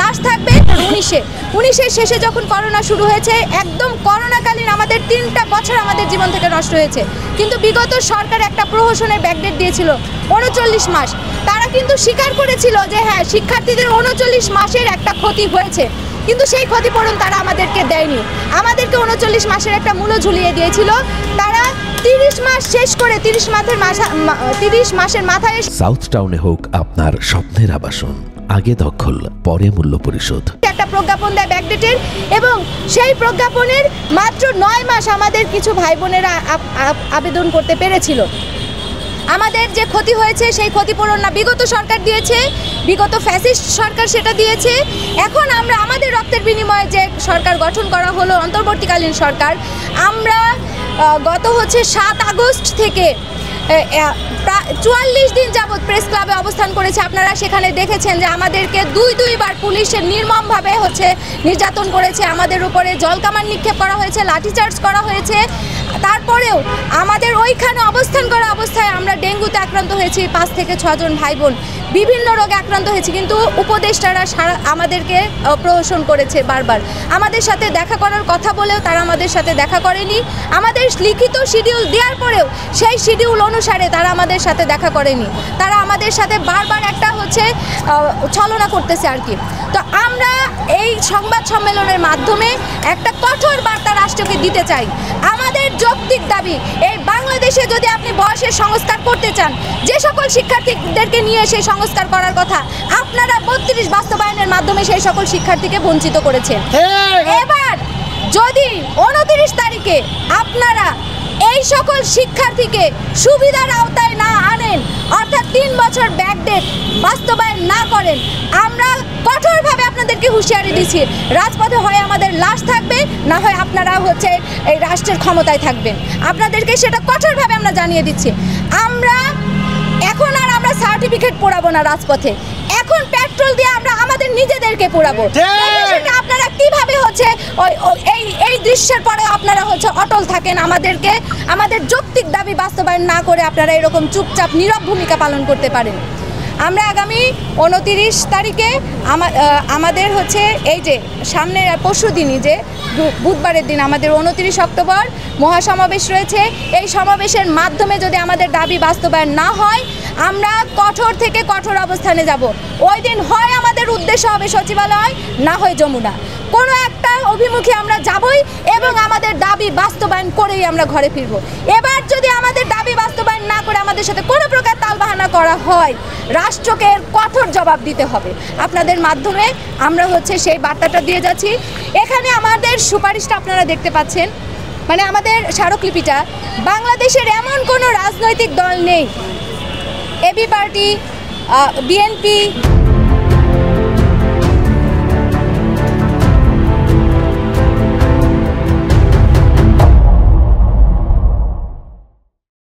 লাশ থাকবে 19-এর শেষে যখন করোনা শুরু হয়েছে, একদম করোনাকালীন আমাদের 3টা বছর আমাদের জীবন থেকে নষ্ট হয়েছে। কিন্তু বিগত সরকার একটা প্রহসনের ব্যাকডেট দিয়েছিল 39 মাস। তারা কিন্তু স্বীকার করেছিল যে হ্যাঁ, শিক্ষার্থীদের 39 মাসের একটা ক্ষতি হয়েছে, কিন্তু সেই ক্ষতিপূরণ তারা আমাদেরকে দেয়নি। আমাদেরকে 39 মাসের একটা মূল্য ঝুলিয়ে দিয়েছিল। তারা 30 মাস শেষ করে 30 মাসের মাথায় সাউথ টাউনে হোক আপনার স্বপ্নের আবাসন, আগে দখল পরে মূল্য পরিশোধ। একটা প্রজ্ঞাপন দেয় ব্যাকডেটের, এবং সেই প্রজ্ঞাপনের মাত্র 9 মাস আমাদের কিছু ভাই বোনেরা আবেদন করতে পেরেছিল। আমাদের যে ক্ষতি হয়েছে সেই ক্ষতিপূরণ না বিগত সরকার দিয়েছে, বিগত ফ্যাসিস্ট সরকার সেটা দিয়েছে। এখন আমরা আমাদের রক্তের বিনিময়ে যে সরকার গঠন করা হলো, অন্তর্বর্তীকালীন সরকার, আমরা গত 7 আগস্ট থেকে 44 দিন যাবৎ প্রেস ক্লাবে অবস্থান করেছে। আপনারা সেখানে দেখেছেন যে আমাদেরকে দুইবার পুলিশের নির্মমভাবে নির্যাতন করেছে, আমাদের উপরে জলকামান নিক্ষেপ করা হয়েছে, লাঠিচার্জ করা হয়েছে। তারপরেও আমাদের ওইখানে অবস্থান করা অবস্থায় আমরা ডেঙ্গুতে আক্রান্ত হয়েছি, 5 থেকে 6 জন ভাই বোন বিভিন্ন রোগে আক্রান্ত হয়েছি। কিন্তু উপদেষ্টারা আমাদেরকে প্রহসন করেছে বারবার। আমাদের সাথে দেখা করার কথা বলেও তারা আমাদের সাথে দেখা করেনি। আমাদের লিখিত শিডিউল দেওয়ার পরেও সেই শিডিউল অনুসারে তারা আমাদের সাথে দেখা করেনি। তারা আমাদের সাথে বারবার একটা ছলনা করতেছে আর কি। তো আমরা এই সংবাদ সম্মেলনের মাধ্যমে একটা কঠোর বার্তা রাষ্ট্রকে দিতে চাই। আমাদের যৌক্তিক দাবি, এই বাংলাদেশে যদি আপনি বয়সের সংস্কার করতে চান, যে সকল শিক্ষার্থীদেরকে নিয়ে সেই সংস্কার করার কথা, আপনারা 32 বাস্তবায়নের মাধ্যমে সেই সকল শিক্ষার্থীকে বঞ্চিত করেছেন। এবার যদি 29 তারিখে আপনারা এই সকল শিক্ষার্থীকে সুবিধার আওতায় না আনেন, অর্থাৎ 3 বছর ব্যাকডেট বাস্তবায়ন না করেন, আমরা কঠোরভাবে আপনাদেরকে হুঁশিয়ারি দিচ্ছি, রাজপথে হয় আমাদের লাশ থাকবে, না হয় আপনারা এই রাষ্ট্রের ক্ষমতায় থাকবেন। আপনাদেরকে সেটা কঠোরভাবে আমরা জানিয়ে দিচ্ছি। আমরা এখন আর আমরা সার্টিফিকেট পোড়াবো না রাজপথে, এখন পেট্রোল দিয়ে আমরা আমাদের নিজেদেরকে পোড়াবো। সেটা আপনারা কিভাবে এই দৃশ্যের পরে আপনারা অটল থাকেন, আমাদের যৌক্তিক দাবি বাস্তবায়ন না করে আপনারা এরকম চুপচাপ নীরব ভূমিকা পালন করতে পারেন। আমরা আগামী 29 তারিখে আমাদের এই যে সামনের পরশু দিনই যে বুধবারের দিন আমাদের 29 অক্টোবর মহাসমাবেশ রয়েছে। এই সমাবেশের মাধ্যমে যদি আমাদের দাবি বাস্তবায়ন না হয়, আমরা কঠোর থেকে কঠোর অবস্থানে যাব। ওই দিন হয় আমাদের উদ্দেশ্য হবে সচিবালয়, না হয় যমুনা, কোনো একটা অভিমুখে আমরা যাবই এবং আমাদের দাবি বাস্তবায়ন করেই আমরা ঘরে ফিরব। এবার যদি আমাদের দাবি বাস্তবায়ন না করে আমাদের সাথে কোনো প্রকার তালবাহানা করা হয়, রাষ্ট্রকে কঠোর জবাব দিতে হবে। আপনাদের মাধ্যমে আমরা সেই বার্তাটা দিয়ে যাচ্ছি। এখানে আমাদের সুপারিশটা আপনারা দেখতে পাচ্ছেন, মানে আমাদের স্মারকলিপিটা, বাংলাদেশের এমন কোনো রাজনৈতিক দল নেই, এবি পার্টি, বিএনপি,